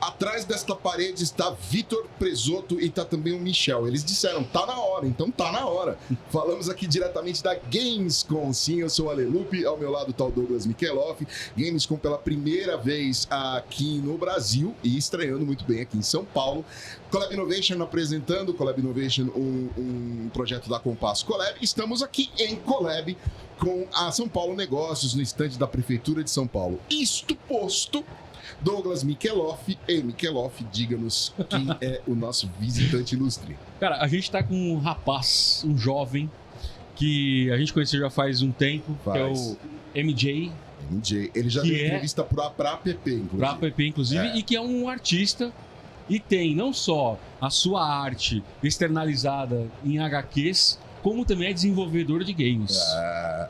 Atrás desta parede está Vitor Presoto e tá também o Michel. Eles disseram, tá na hora, então tá na hora. Falamos aqui diretamente da Gamescom. Sim, eu sou o Alelupe, ao meu lado tá o Douglas Mikeloff. Gamescom pela primeira vez aqui no Brasil e estreando muito bem aqui em São Paulo. Collab Innovation apresentando, Collab Innovation, um projeto da Compass Collab. Estamos aqui em Collab com a São Paulo Negócios, no estande da Prefeitura de São Paulo. Isto posto, Douglas Mikeloff. Ei, Mikeloff, diga-nos quem é o nosso visitante ilustre. Cara, a gente tá com um rapaz, um jovem, que a gente conheceu já faz um tempo, que é o MJ. Ele já deu entrevista pra app, inclusive. Pra app, inclusive, e que é um artista e tem não só a sua arte externalizada em HQs, como também é desenvolvedor de games.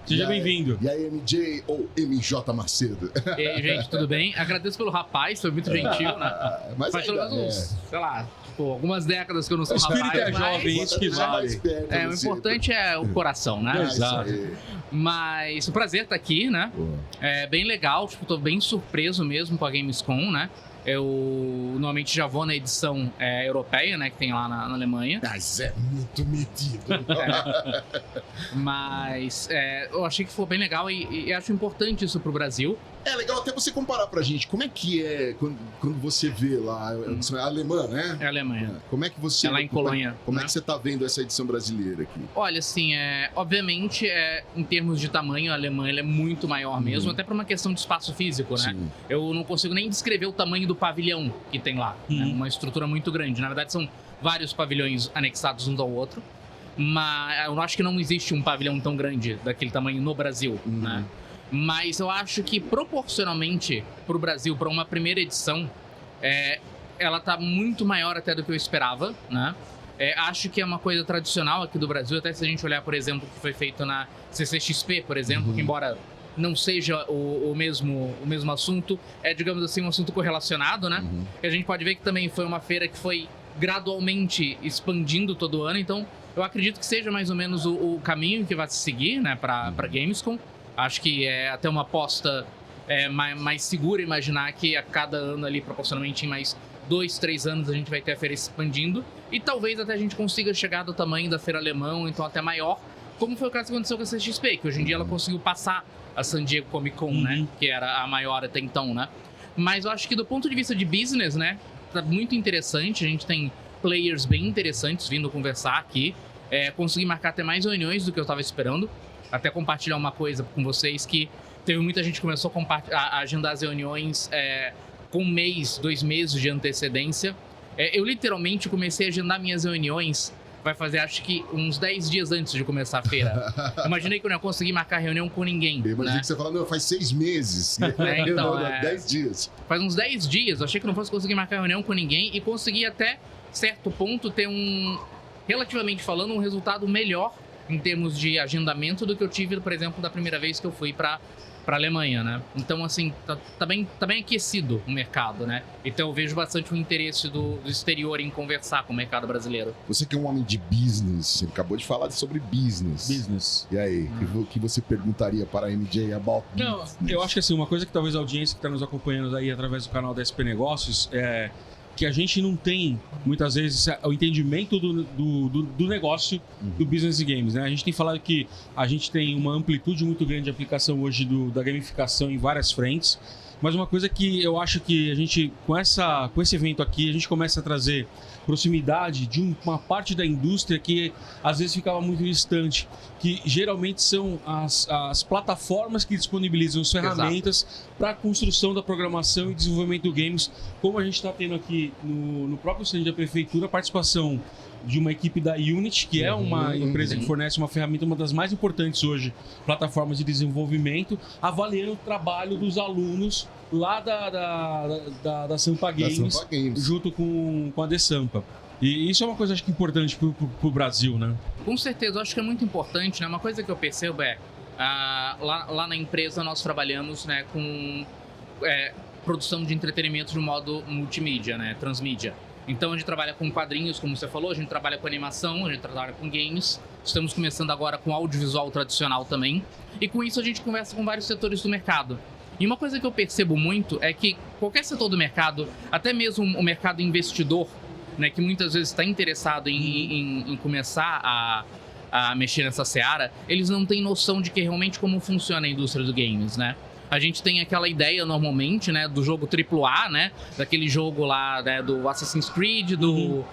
Seja bem-vindo. E aí, MJ ou MJ Macedo? E aí, gente, tudo bem? Agradeço pelo rapaz, foi muito gentil, né? Mas faz pelo menos sei lá, algumas décadas que eu não sou o rapaz. O espírito é jovem, isso que vale. O importante é o coração, né? Exato. Mas o prazer estar aqui, né? É bem legal, tô bem surpreso mesmo com a Gamescom, né? Eu normalmente já vou na edição europeia, né, que tem lá na Alemanha. Mas é muito metido. Mas eu achei que foi bem legal e acho importante isso pro Brasil. É legal até você comparar pra gente como é que é quando você vê lá, é alemã, né? É Alemanha. Como é que você... É lá em Colônia. Como é que você tá vendo essa edição brasileira aqui? Olha, assim, obviamente, em termos de tamanho, a Alemanha ela é muito maior mesmo, até por uma questão de espaço físico, né? Sim. Eu não consigo nem descrever o tamanho do pavilhão que tem lá. Né? Uma estrutura muito grande. Na verdade, são vários pavilhões anexados uns ao outro. Mas eu acho que não existe um pavilhão tão grande daquele tamanho no Brasil, né? Mas eu acho que proporcionalmente pro Brasil, para uma primeira edição, ela tá muito maior até do que eu esperava, né? Acho que é uma coisa tradicional aqui do Brasil, até se a gente olhar, por exemplo, o que foi feito na CCXP, por exemplo, que embora não seja o mesmo assunto, digamos assim, um assunto correlacionado, né? E a gente pode ver que também foi uma feira que foi gradualmente expandindo todo ano, então eu acredito que seja mais ou menos o caminho que vai se seguir, né, para Gamescom. Acho que é até uma aposta mais segura imaginar que a cada ano ali, proporcionalmente em mais 2, 3 anos, a gente vai ter a feira expandindo. E talvez até a gente consiga chegar do tamanho da feira alemã, ou então até maior, como foi o caso que aconteceu com a CXP, que hoje em dia ela conseguiu passar a San Diego Comic Con, né? Que era a maior até então, né? Mas eu acho que do ponto de vista de business, né? Tá muito interessante. A gente tem players bem interessantes vindo conversar aqui. Consegui marcar até mais reuniões do que eu estava esperando. Até compartilhar uma coisa com vocês, que teve muita gente que começou a agendar as reuniões com 1 mês, 2 meses de antecedência. Eu literalmente comecei a agendar minhas reuniões, vai fazer acho que uns 10 dias antes de começar a feira. Imaginei que eu não ia conseguir marcar reunião com ninguém. Eu imaginei que você falou, não, faz 6 meses. Então, 10 dias. Faz uns 10 dias, eu achei que não fosse conseguir marcar reunião com ninguém e consegui até certo ponto ter relativamente falando, um resultado melhor em termos de agendamento do que eu tive, por exemplo, da primeira vez que eu fui para Alemanha, né? Então, assim, tá bem aquecido o mercado, né? Então eu vejo bastante o interesse do exterior em conversar com o mercado brasileiro. Você que é um homem de business, você acabou de falar sobre business. E aí, o que você perguntaria para a MJ about business? Eu acho que assim, uma coisa que talvez a audiência que está nos acompanhando aí através do canal da SP Negócios que a gente não tem, muitas vezes, o entendimento do negócio do business de games, né? A gente tem falado que a gente tem uma amplitude muito grande de aplicação hoje da gamificação em várias frentes, mas uma coisa que eu acho que a gente, com esse evento aqui, a gente começa a trazer proximidade de uma parte da indústria que às vezes ficava muito distante, que geralmente são as plataformas que disponibilizam as ferramentas para a construção da programação e desenvolvimento do games, como a gente está tendo aqui no próprio stand da prefeitura, a participação de uma equipe da Unity, que é uma empresa que fornece uma ferramenta, uma das mais importantes hoje, plataformas de desenvolvimento, avaliando o trabalho dos alunos lá da Sampa Games, junto com a The Sampa. E isso é uma coisa, acho que, importante pro Brasil, né? Com certeza, eu acho que é muito importante, né? Uma coisa que eu percebo lá na empresa nós trabalhamos, né, com produção de entretenimento de modo multimídia, né, transmídia. Então a gente trabalha com quadrinhos, como você falou, a gente trabalha com animação, a gente trabalha com games, estamos começando agora com audiovisual tradicional também, e com isso a gente conversa com vários setores do mercado. E uma coisa que eu percebo muito é que qualquer setor do mercado, até mesmo o mercado investidor, né, que muitas vezes está interessado em começar a mexer nessa seara, eles não têm noção de que realmente como funciona a indústria do games, né? A gente tem aquela ideia normalmente, né, do jogo AAA, né, daquele jogo lá, né, do Assassin's Creed, do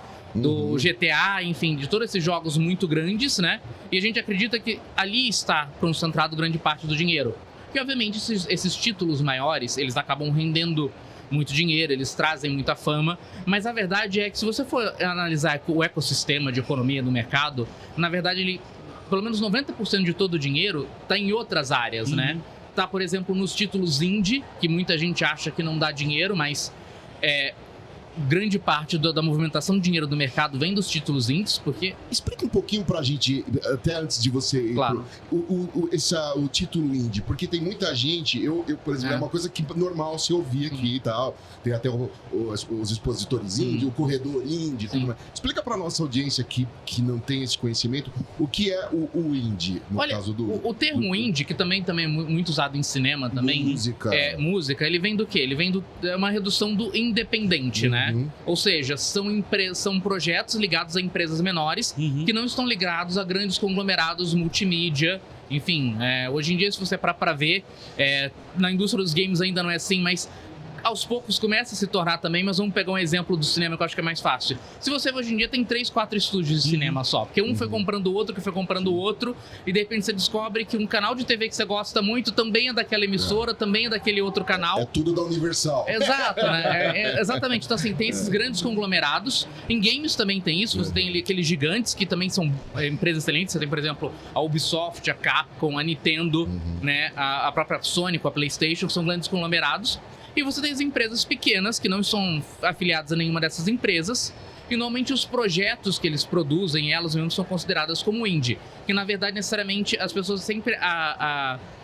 GTA, enfim, de todos esses jogos muito grandes, né? E a gente acredita que ali está concentrado grande parte do dinheiro. Porque, obviamente, esses títulos maiores, eles acabam rendendo muito dinheiro, eles trazem muita fama, mas a verdade é que se você for analisar o ecossistema de economia do mercado, na verdade, ele, pelo menos 90% de todo o dinheiro está em outras áreas, né? Tá, por exemplo, nos títulos indie, que muita gente acha que não dá dinheiro, mas grande parte da movimentação de dinheiro do mercado vem dos títulos indies, porque... Explica um pouquinho pra gente, até antes de você ir Claro. o título indie, porque tem muita gente, eu por exemplo, é uma coisa que normal se ouvir aqui e tal, tem até os expositores indie, o corredor indie, tudo mais. Explica pra nossa audiência que não tem esse conhecimento, o que é o indie, no Olha, caso do... o termo indie, que também é muito usado em cinema também, música, ele vem do quê? Ele vem é uma redução do independente, né? Ou seja, são projetos ligados a empresas menores que não estão ligados a grandes conglomerados multimídia. Enfim, hoje em dia, se você parar pra ver, na indústria dos games ainda não é assim, mas aos poucos começa a se tornar também, mas vamos pegar um exemplo do cinema que eu acho que é mais fácil. Se você hoje em dia tem 3, 4 estúdios de cinema só, porque um foi comprando o outro, que foi comprando o outro, e de repente você descobre que um canal de TV que você gosta muito também é daquela emissora, também é daquele outro canal. É tudo da Universal. Exato, né? Exatamente. Então, assim, tem esses grandes conglomerados. Em games também tem isso. Você tem ali aqueles gigantes que também são empresas excelentes. Você tem, por exemplo, a Ubisoft, a Capcom, a Nintendo, né? A própria Sony com a PlayStation, que são grandes conglomerados. E você tem as empresas pequenas que não estão afiliadas a nenhuma dessas empresas. E normalmente os projetos que eles produzem, elas mesmas são consideradas como indie. Que na verdade, necessariamente, as pessoas sempre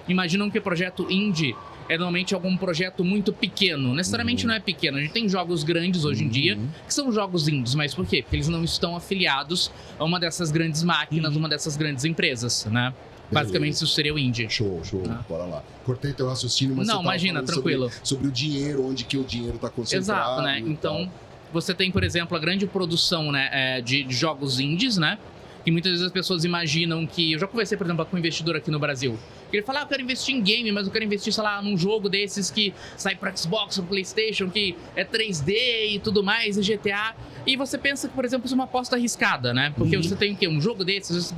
imaginam que o projeto indie é normalmente algum projeto muito pequeno. Necessariamente não é pequeno. A gente tem jogos grandes hoje em dia que são jogos indies. Mas por quê? Porque eles não estão afiliados a uma dessas grandes máquinas, uma dessas grandes empresas, né? Basicamente, isso seria o indie. Show, bora lá. Cortei teu raciocínio, mas não, imagina, tranquilo. Sobre o dinheiro, onde que o dinheiro está concentrado. Exato, né? Então, você tem, por exemplo, a grande produção, né, de jogos indies, né? Que muitas vezes as pessoas imaginam que... Eu já conversei, por exemplo, com um investidor aqui no Brasil. Ele fala, eu quero investir em game, mas eu quero investir, sei lá, num jogo desses que sai para Xbox, para PlayStation, que é 3D e tudo mais, e GTA. E você pensa que, por exemplo, isso é uma aposta arriscada, né? Porque você tem o quê? Um jogo desses,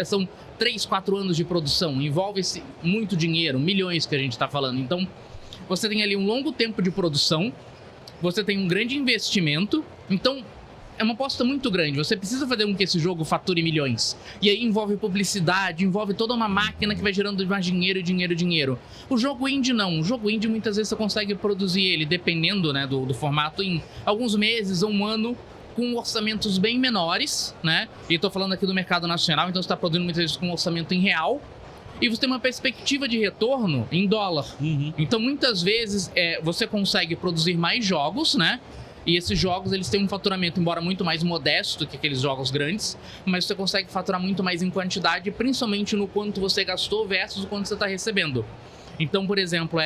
são 3, 4 anos de produção, envolve-se muito dinheiro, milhões que a gente tá falando. Então, você tem ali um longo tempo de produção, você tem um grande investimento, então... É uma aposta muito grande, você precisa fazer com que esse jogo fature milhões. E aí envolve publicidade, envolve toda uma máquina que vai gerando mais dinheiro. O jogo indie não, o jogo indie muitas vezes você consegue produzir ele, dependendo, né, do formato, em alguns meses ou um ano, com orçamentos bem menores, né? E tô falando aqui do mercado nacional, então você tá produzindo muitas vezes com um orçamento em real. E você tem uma perspectiva de retorno em dólar. Então muitas vezes você consegue produzir mais jogos, né? E esses jogos, eles têm um faturamento, embora muito mais modesto que aqueles jogos grandes, mas você consegue faturar muito mais em quantidade, principalmente no quanto você gastou versus o quanto você está recebendo. Então, por exemplo,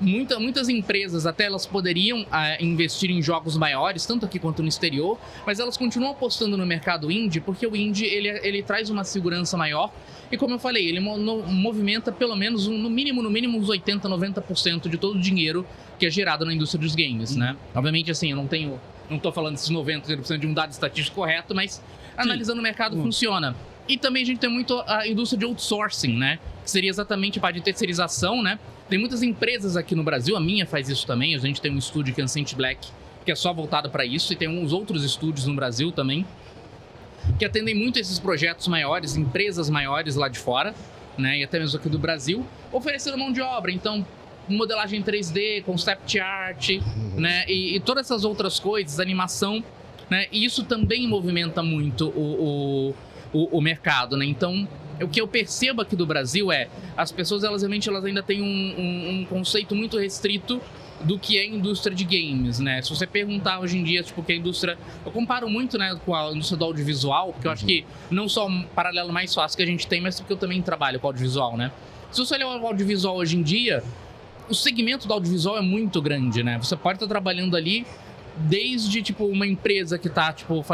muitas empresas, até elas poderiam investir em jogos maiores, tanto aqui quanto no exterior, mas elas continuam apostando no mercado indie, porque o indie, ele traz uma segurança maior. E como eu falei, ele movimenta pelo menos, no mínimo, uns 80%, 90% de todo o dinheiro que é gerado na indústria dos games, né? Obviamente, assim, eu não tô falando esses 90% de um dado estatístico correto, mas analisando o mercado funciona. E também a gente tem muito a indústria de outsourcing, né? Que seria exatamente a parte de terceirização, né? Tem muitas empresas aqui no Brasil, a minha faz isso também, a gente tem um estúdio que é Ancient Black, que é só voltado para isso, e tem uns outros estúdios no Brasil também, que atendem muito esses projetos maiores, empresas maiores lá de fora, né, e até mesmo aqui do Brasil, oferecendo mão de obra. Então, modelagem 3D, concept art, né, e todas essas outras coisas, animação, né, e isso também movimenta muito o mercado, né. Então, o que eu percebo aqui do Brasil as pessoas, elas ainda têm um conceito muito restrito do que é a indústria de games, né? Se você perguntar hoje em dia, tipo, que a indústria... Eu comparo muito, né, com a indústria do audiovisual, porque eu acho que não só um paralelo mais fácil que a gente tem, mas porque eu também trabalho com audiovisual, né? Se você olhar o audiovisual hoje em dia, o segmento do audiovisual é muito grande, né? Você pode estar trabalhando ali desde, tipo, uma empresa que tá, tipo,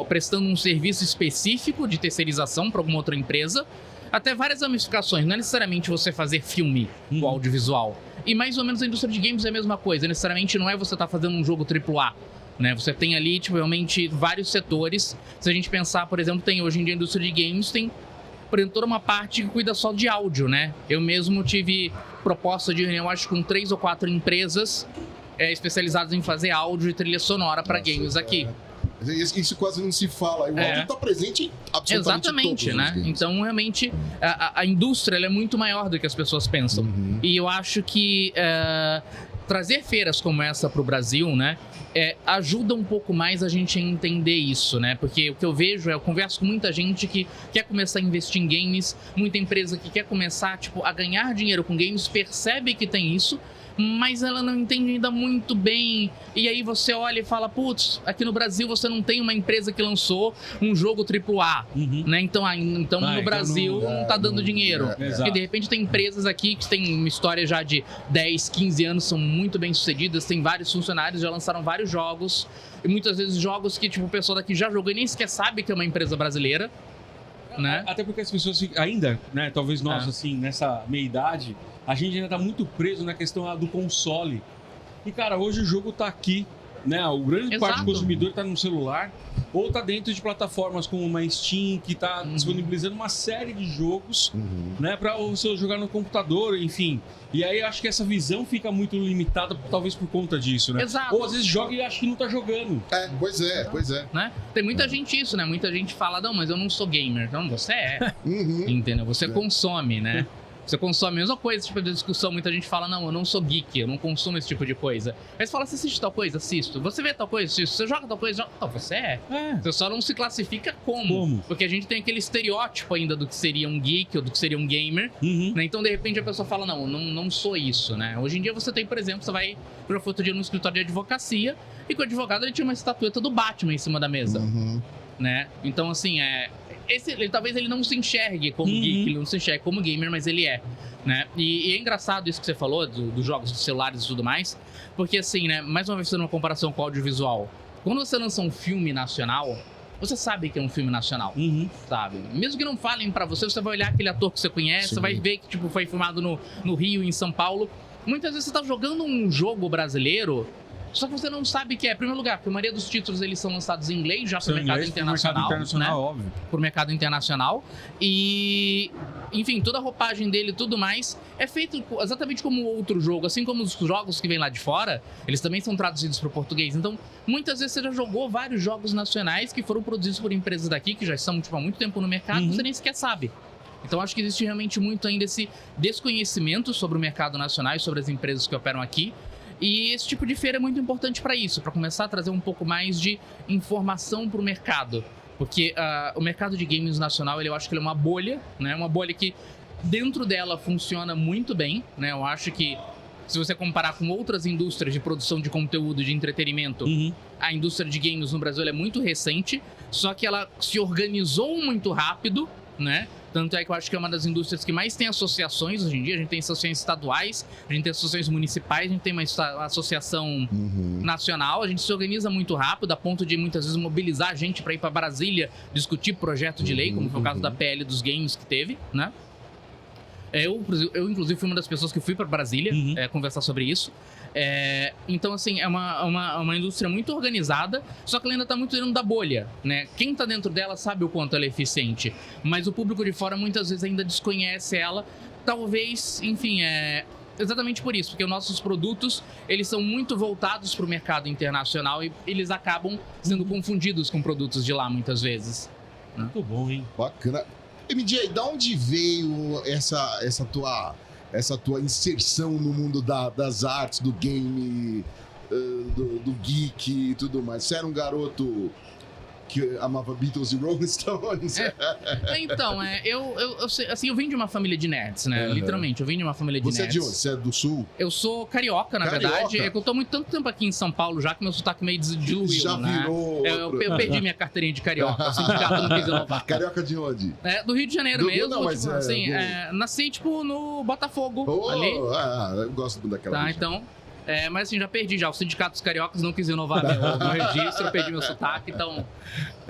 prestando um serviço específico de terceirização para alguma outra empresa, até várias ramificações. Não é necessariamente você fazer filme, o audiovisual. E mais ou menos a indústria de games é a mesma coisa. Necessariamente não é você estar fazendo um jogo AAA, né? Você tem ali, tipo, realmente vários setores. Se a gente pensar, por exemplo, tem hoje em dia a indústria de games, tem, por exemplo, toda uma parte que cuida só de áudio, né? Eu mesmo tive proposta de reunião, acho que com 3 ou 4 empresas especializadas em fazer áudio e trilha sonora para games aqui. Isso quase não se fala. O áudio está presente em absolutamente exatamente, todos né? os games. Então, realmente, a indústria ela é muito maior do que as pessoas pensam. E eu acho que trazer feiras como essa para o Brasil, né? Ajuda um pouco mais a gente a entender isso, né? Porque o que eu vejo eu converso com muita gente que quer começar a investir em games, muita empresa que quer começar, tipo, a ganhar dinheiro com games, percebe que tem isso, mas ela não entende ainda muito bem. E aí você olha e fala, putz, aqui no Brasil você não tem uma empresa que lançou um jogo AAA, né? Então no Brasil não tá dando dinheiro. E de repente tem empresas aqui que têm uma história já de 10, 15 anos, são muito bem sucedidas, tem vários funcionários, já lançaram vários jogos, e muitas vezes jogos que, tipo, o pessoal daqui já jogou e nem sequer sabe que é uma empresa brasileira, né? Até porque as pessoas ainda, né, talvez nós, assim, nessa meia-idade, a gente ainda tá muito preso na questão do console. E, cara, hoje o jogo tá aqui, né? O grande parte do consumidor tá no celular ou tá dentro de plataformas como uma Steam, que tá disponibilizando uma série de jogos, né, pra você jogar no computador, enfim. E aí acho que essa visão fica muito limitada, talvez por conta disso, né? Exato. Ou às vezes joga e acha que não tá jogando. Pois é. Né? Tem muita gente isso, né? Muita gente fala, não, mas eu não sou gamer. Não, você é. Entendeu? Você consome, né? Você consome a mesma coisa, tipo de discussão, muita gente fala, não, eu não sou geek, eu não consumo esse tipo de coisa. Aí você fala, você assiste tal coisa? Assisto. Você vê tal coisa? Assisto. Você joga tal coisa? Joga. Não, você é. Você só não se classifica como. Porque a gente tem aquele estereótipo ainda do que seria um geek ou do que seria um gamer, né? Então, de repente, a pessoa fala, não sou isso, né? Hoje em dia você tem, por exemplo, você vai eu fui outro dia num escritório de advocacia e com o advogado ele tinha uma estatueta do Batman em cima da mesa, né? Então, assim, talvez ele não se enxergue como geek, ele não se enxergue como gamer, mas ele é, né? E é engraçado isso que você falou, dos jogos de celulares e tudo mais, porque assim, né, mais uma vez fazendo uma comparação com o audiovisual, quando você lança um filme nacional, você sabe que é um filme nacional, sabe? Mesmo que não falem pra você, você vai olhar aquele ator que você conhece, você vai ver que tipo, foi filmado no Rio, em São Paulo. Muitas vezes você tá jogando um jogo brasileiro, só que você não sabe que é. Em primeiro lugar, porque a maioria dos títulos eles são lançados em inglês, já pro mercado internacional, né? Óbvio. Pro mercado internacional. E, enfim, toda a roupagem dele e tudo mais é feito exatamente como outro jogo. Assim como os jogos que vêm lá de fora, eles também são traduzidos pro português. Então, muitas vezes você já jogou vários jogos nacionais que foram produzidos por empresas daqui, que já estão tipo, há muito tempo no mercado, você nem sequer sabe. Então, acho que existe realmente muito ainda esse desconhecimento sobre o mercado nacional e sobre as empresas que operam aqui. E esse tipo de feira é muito importante para isso, para começar a trazer um pouco mais de informação para o mercado. Porque o mercado de games nacional, eu acho que ele é uma bolha, né? Uma bolha que dentro dela funciona muito bem, né? Eu acho que se você comparar com outras indústrias de produção de conteúdo, de entretenimento, a indústria de games no Brasil é muito recente, só que ela se organizou muito rápido, né? Tanto é que eu acho que é uma das indústrias que mais tem associações hoje em dia. A gente tem associações estaduais, a gente tem associações municipais, a gente tem uma associação nacional. A gente se organiza muito rápido, a ponto de muitas vezes mobilizar a gente para ir para Brasília discutir projeto de lei, como foi o caso da PL dos games que teve, né? Eu inclusive, fui uma das pessoas que fui para Brasília conversar sobre isso. Então, assim, é uma indústria muito organizada, só que ela ainda está muito dentro da bolha, né? Quem está dentro dela sabe o quanto ela é eficiente, mas o público de fora muitas vezes ainda desconhece ela. Talvez, enfim, exatamente por isso, porque os nossos produtos, eles são muito voltados para o mercado internacional e eles acabam sendo confundidos com produtos de lá, muitas vezes. Muito bom, hein? Bacana. MJ, da onde veio essa tua inserção no mundo das artes, do game, do geek e tudo mais? Você era um garoto que amava Beatles e Rolling Stones. Então, eu vim de uma família de nerds, né? Literalmente, eu vim de uma família de nerds. Você é de onde? Você é do Sul? Eu sou carioca, na verdade. É que eu tô muito tanto tempo aqui em São Paulo já que meu sotaque meio diluiu, já virou. Né? Eu perdi minha carteirinha de carioca. O sindicato não quis renovar. Carioca de onde? Do Rio de Janeiro mesmo. Não, mas tipo, assim, nasci, tipo, no Botafogo. Ali. Eu gosto daquela Tá, região. então. Mas assim, já perdi já. O sindicato dos cariocas não quis renovar meu registro, eu perdi meu sotaque, então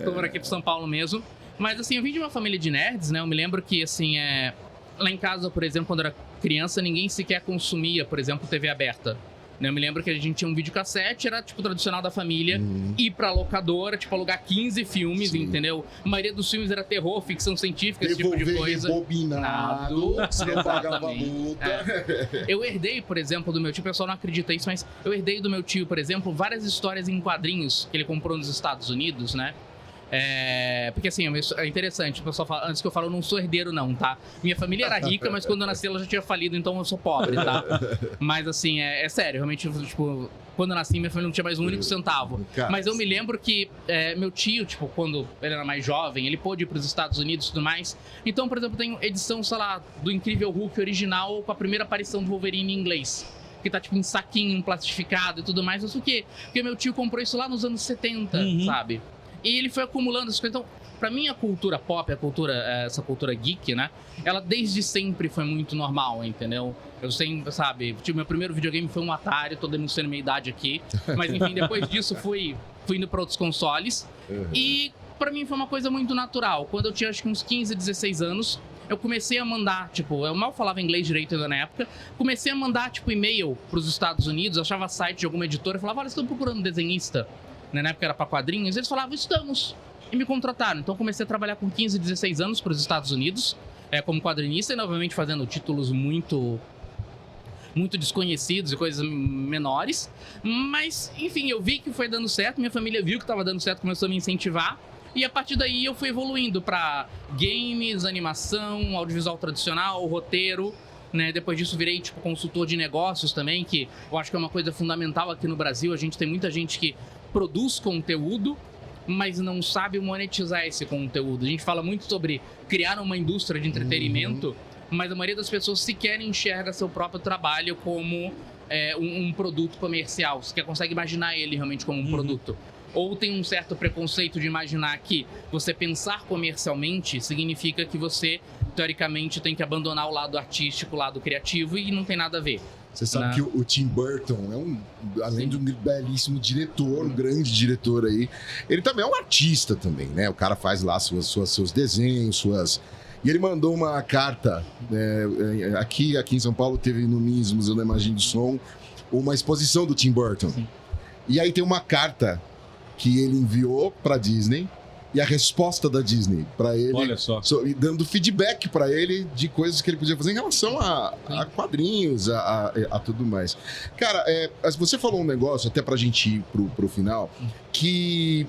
tô por aqui pro São Paulo mesmo. Mas assim, eu vim de uma família de nerds, né? Eu me lembro que, assim, lá em casa, por exemplo, quando eu era criança, ninguém sequer consumia, por exemplo, TV aberta. Eu me lembro que a gente tinha um videocassete, era tipo tradicional da família, ir pra locadora, tipo, alugar 15 filmes, entendeu? A maioria dos filmes era terror, ficção científica, esse tipo de coisa. Rebobinado, você não pagava multa. Eu herdei, por exemplo, do meu tio, o pessoal não acredita nisso, mas eu herdei do meu tio, por exemplo, várias histórias em quadrinhos que ele comprou nos Estados Unidos, né? Porque assim, é interessante, o pessoal fala, antes que eu falo, eu não sou herdeiro não, tá? Minha família era rica, mas quando eu nasci ela já tinha falido, então eu sou pobre, tá? Mas assim, é sério, realmente, tipo, quando eu nasci minha família não tinha mais um único centavo. Mas eu me lembro que meu tio, tipo, quando ele era mais jovem, ele pôde ir pros Estados Unidos e tudo mais. Então, por exemplo, tem edição, sei lá, do Incrível Hulk original com a primeira aparição do Wolverine em inglês. Que tá, tipo, em saquinho, plastificado e tudo mais, não sei o quê. Porque meu tio comprou isso lá nos anos 70, sabe? E ele foi acumulando essas coisas. Então, pra mim, a cultura pop, essa cultura geek, né? Ela desde sempre foi muito normal, entendeu? Eu sempre, sabe? Tipo, meu primeiro videogame foi um Atari, tô denunciando minha idade aqui. Mas, enfim, depois disso fui indo pra outros consoles. E pra mim foi uma coisa muito natural. Quando eu tinha, acho que uns 15, 16 anos, eu comecei a mandar, tipo, eu mal falava inglês direito ainda na época, comecei a mandar, tipo, e-mail pros Estados Unidos, achava site de alguma editora e falava, olha, vocês estão procurando desenhista? Na época era pra quadrinhos, eles falavam, estamos. E me contrataram. Então comecei a trabalhar com 15, 16 anos para os Estados Unidos, como quadrinista, e novamente fazendo títulos muito desconhecidos e coisas menores. Mas, enfim, eu vi que foi dando certo, minha família viu que estava dando certo, começou a me incentivar. E a partir daí eu fui evoluindo para games, animação, audiovisual tradicional, roteiro. Né? Depois disso virei tipo consultor de negócios também, que eu acho que é uma coisa fundamental aqui no Brasil. A gente tem muita gente que produz conteúdo, mas não sabe monetizar esse conteúdo. A gente fala muito sobre criar uma indústria de entretenimento, mas a maioria das pessoas sequer enxerga seu próprio trabalho como um produto comercial, sequer consegue imaginar ele realmente como um produto. Ou tem um certo preconceito de imaginar que você pensar comercialmente significa que você, teoricamente, tem que abandonar o lado artístico, o lado criativo, e não tem nada a ver. Você sabe que o Tim Burton além de um belíssimo diretor, um grande diretor aí, ele também é um artista também, né? O cara faz lá seus desenhos, E ele mandou uma carta, aqui em São Paulo teve no MIS, Museu da Imagem do Som, uma exposição do Tim Burton. Sim. E aí tem uma carta que ele enviou para Disney e a resposta da Disney para ele, olha só, dando feedback para ele de coisas que ele podia fazer em relação a quadrinhos, a tudo mais. Cara, você falou um negócio, até pra gente ir pro final, que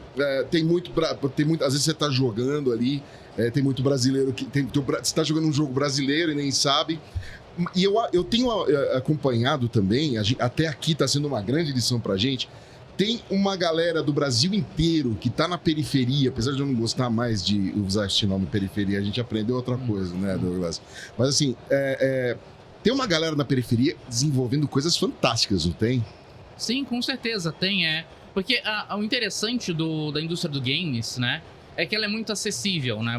tem muito, às vezes você tá jogando ali, tem muito brasileiro que você tá jogando um jogo brasileiro e nem sabe. E eu tenho acompanhado também, até aqui tá sendo uma grande lição pra gente. Tem uma galera do Brasil inteiro que tá na periferia, apesar de eu não gostar mais de usar esse nome periferia, a gente aprendeu outra coisa, né, Douglas? Mas assim, tem uma galera na periferia desenvolvendo coisas fantásticas, não tem? Sim, com certeza tem, Porque o interessante da indústria do games, né, é que ela é muito acessível, né?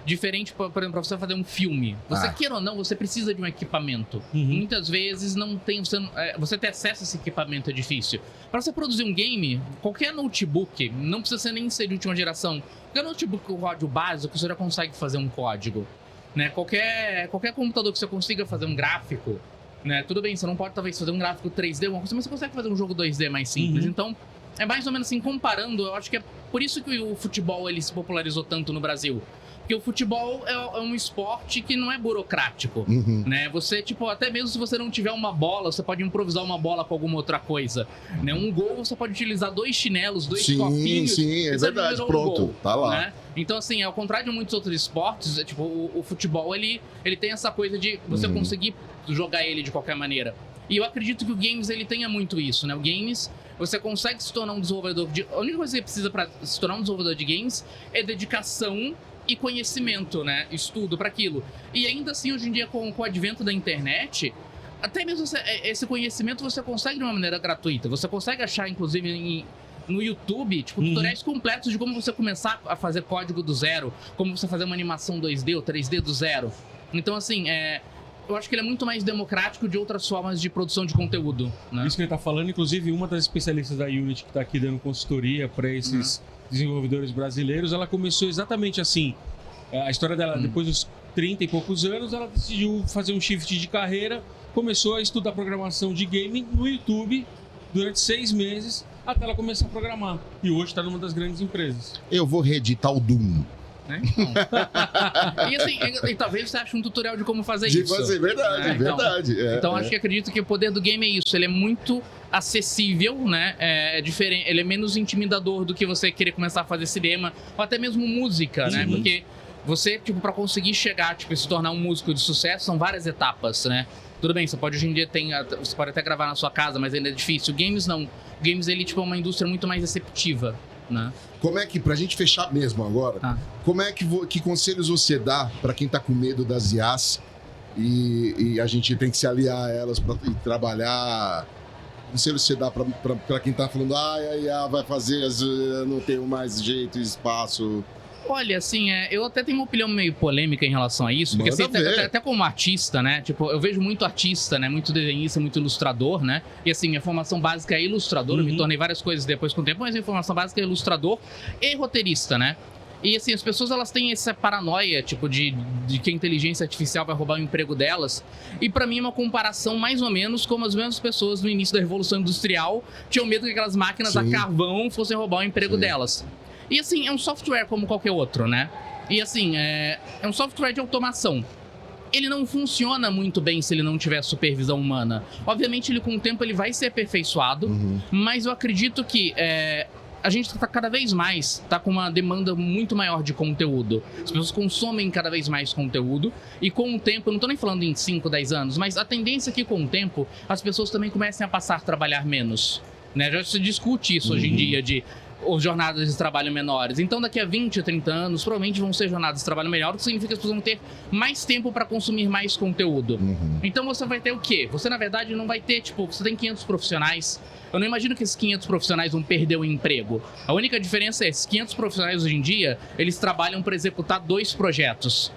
Diferente, por exemplo, para você fazer um filme. Você queira ou não, você precisa de um equipamento. Muitas vezes não tem... Você ter acesso a esse equipamento é difícil. Para você produzir um game, qualquer notebook, não precisa nem ser de última geração, qualquer notebook com código básico, você já consegue fazer um código. Né? Qualquer computador que você consiga fazer um gráfico, né? Tudo bem, você não pode talvez fazer um gráfico 3D, mas você consegue fazer um jogo 2D mais simples. Então, é mais ou menos assim, comparando, eu acho que é por isso que o futebol ele se popularizou tanto no Brasil. Porque o futebol é um esporte que não é burocrático, né? Você, tipo, até mesmo se você não tiver uma bola, você pode improvisar uma bola com alguma outra coisa, né? Um gol, você pode utilizar 2 chinelos, 2 copinhos. Sim, é verdade, pronto, gol, tá lá. Né? Então, assim, ao contrário de muitos outros esportes, tipo, o futebol, ele tem essa coisa de você conseguir jogar ele de qualquer maneira. E eu acredito que o games, ele tenha muito isso, né? O games, você consegue se tornar um desenvolvedor a única coisa que você precisa para se tornar um desenvolvedor de games é dedicação e conhecimento, né? Estudo para aquilo. E ainda assim, hoje em dia, com o advento da internet, até mesmo esse conhecimento você consegue de uma maneira gratuita. Você consegue achar, inclusive, no YouTube, tipo, tutoriais completos de como você começar a fazer código do zero, como você fazer uma animação 2D ou 3D do zero. Então, assim, eu acho que ele é muito mais democrático de outras formas de produção de conteúdo, né? Isso que ele tá falando, inclusive, uma das especialistas da Unity que tá aqui dando consultoria para esses desenvolvedores brasileiros, ela começou exatamente assim. A história dela, depois dos 30 e poucos anos, ela decidiu fazer um shift de carreira, começou a estudar programação de game no YouTube durante 6 meses, até ela começar a programar. E hoje está numa das grandes empresas. Eu vou reeditar o Doom. Né? Então, e assim, e talvez você ache um tutorial de como fazer isso. Fazer, verdade, verdade. Então acho que acredito que o poder do game é isso. Ele é muito acessível, né? É diferente, ele é menos intimidador do que você querer começar a fazer cinema ou até mesmo música, né? Porque você, tipo, pra conseguir chegar, tipo, e se tornar um músico de sucesso, são várias etapas, né? Tudo bem, você pode hoje em dia você pode até gravar na sua casa, mas ainda é difícil. Games não. Games, ele, tipo, é uma indústria muito mais receptiva, né? Como é que, pra gente fechar mesmo agora, como é que conselhos você dá pra quem tá com medo das IAs e a gente tem que se aliar a elas pra trabalhar? Conselhos você dá pra quem tá falando, a IA vai fazer, não tenho mais jeito, espaço... Olha, assim, eu até tenho uma opinião meio polêmica em relação a isso, porque assim, até como artista, né, tipo, eu vejo muito artista, né, muito desenhista, muito ilustrador, né, e assim, minha formação básica é ilustrador, eu me tornei várias coisas depois com o tempo, mas minha formação básica é ilustrador e roteirista, né. E assim, as pessoas, elas têm essa paranoia, tipo, de que a inteligência artificial vai roubar o emprego delas. E pra mim é uma comparação mais ou menos como as mesmas pessoas no início da Revolução Industrial tinham medo que aquelas máquinas a carvão fossem roubar o emprego delas. E assim, é um software como qualquer outro, né? E assim, é um software de automação. Ele não funciona muito bem se ele não tiver supervisão humana. Obviamente, ele com o tempo ele vai ser aperfeiçoado, mas eu acredito que a gente tá cada vez mais com uma demanda muito maior de conteúdo. As pessoas consomem cada vez mais conteúdo e com o tempo, eu não tô nem falando em 5, 10 anos, mas a tendência é que com o tempo as pessoas também comecem a passar a trabalhar menos, né? Já se discute isso hoje em dia ou jornadas de trabalho menores. Então, daqui a 20, 30 anos, provavelmente vão ser jornadas de trabalho melhor, o que significa que as pessoas vão ter mais tempo para consumir mais conteúdo. Então, você vai ter o quê? Você, na verdade, não vai ter, tipo, você tem 500 profissionais. Eu não imagino que esses 500 profissionais vão perder o emprego. A única diferença é que esses 500 profissionais, hoje em dia, eles trabalham para executar 2 projetos.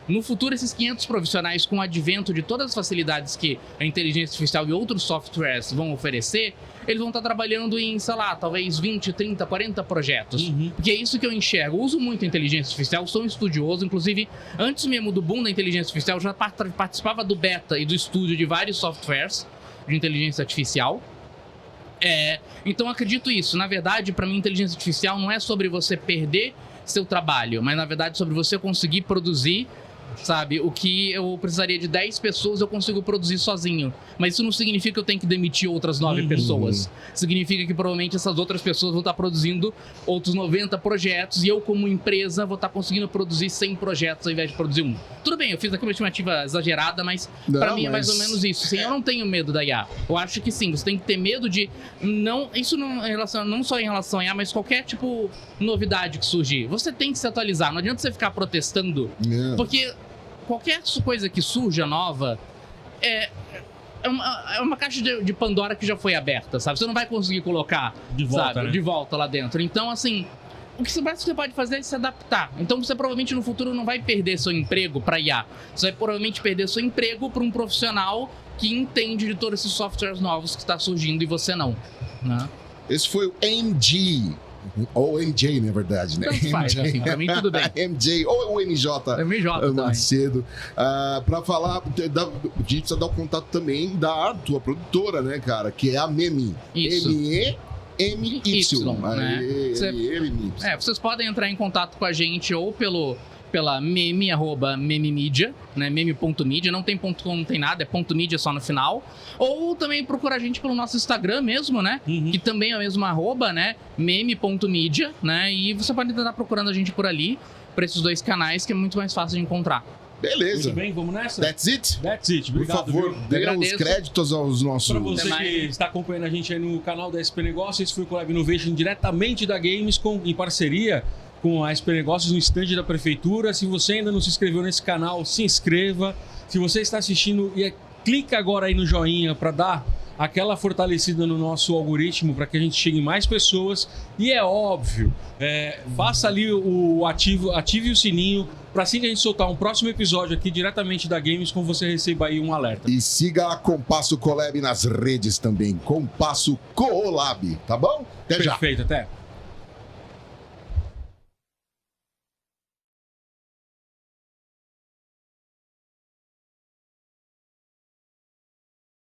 No futuro, esses 500 profissionais, com o advento de todas as facilidades que a inteligência artificial e outros softwares vão oferecer, eles vão estar trabalhando em, sei lá, talvez 20, 30, 40 projetos. Porque é isso que eu enxergo. Eu uso muito a inteligência artificial, sou um estudioso. Inclusive, antes mesmo do boom da inteligência artificial, eu já participava do beta e do estúdio de vários softwares de inteligência artificial. Então, acredito isso. Na verdade, para mim, inteligência artificial não é sobre você perder seu trabalho, mas, na verdade, sobre você conseguir produzir, sabe, o que eu precisaria de 10 pessoas eu consigo produzir sozinho. Mas isso não significa que eu tenho que demitir outras 9 pessoas. Significa que provavelmente essas outras pessoas vão estar produzindo outros 90 projetos e eu, como empresa, vou estar conseguindo produzir 100 projetos ao invés de produzir um. Tudo bem, eu fiz aqui uma estimativa exagerada, mas pra mim é mais ou menos isso. Assim, eu não tenho medo da IA. Eu acho que sim, você tem que ter medo de não... Isso não só em relação à IA, mas qualquer tipo novidade que surgir. Você tem que se atualizar. Não adianta você ficar protestando, porque qualquer coisa que surja nova é uma caixa de Pandora que já foi aberta, sabe? Você não vai conseguir colocar de volta lá dentro. Então, assim, o que você pode fazer é se adaptar. Então, você provavelmente no futuro não vai perder seu emprego para IA. Você vai provavelmente perder seu emprego para um profissional que entende de todos esses softwares novos que está surgindo e você não, né? Esse foi o MG. Ou MJ, na verdade, né? Tanto faz, assim, pra mim tudo bem. MJ ou o MJ. Macedo. Pra falar, a gente precisa dar o contato também da tua produtora, né, cara? Que é a Memy. Isso. M-E-M-Y. Vocês podem entrar em contato com a gente ou pela meme, @mememedia, né? Meme.media, não tem .com, não tem nada, é .media só no final. Ou também procura a gente pelo nosso Instagram mesmo, né? Que também é o mesmo @, né? Meme.media, né? E você pode estar procurando a gente por ali, por esses 2 canais, que é muito mais fácil de encontrar. Beleza. Muito bem, vamos nessa? That's it? That's it. Por Obrigado, favor, viu? dê os agradeço. créditos aos nossos... Para você Até que mais. está acompanhando a gente aí no canal da SP Negócios, esse foi o Collab Innovation diretamente da Gamescom, em parceria com a SP Negócios no stand da Prefeitura. Se você ainda não se inscreveu nesse canal, se inscreva. Se você está assistindo, clica agora aí no joinha para dar aquela fortalecida no nosso algoritmo para que a gente chegue em mais pessoas. E é óbvio, faça ali ative o sininho para assim que a gente soltar um próximo episódio aqui diretamente da Gamescom, você receba aí um alerta. E siga a Compasso Collab nas redes também. Compasso Collab, tá bom? Até já. Perfeito, até.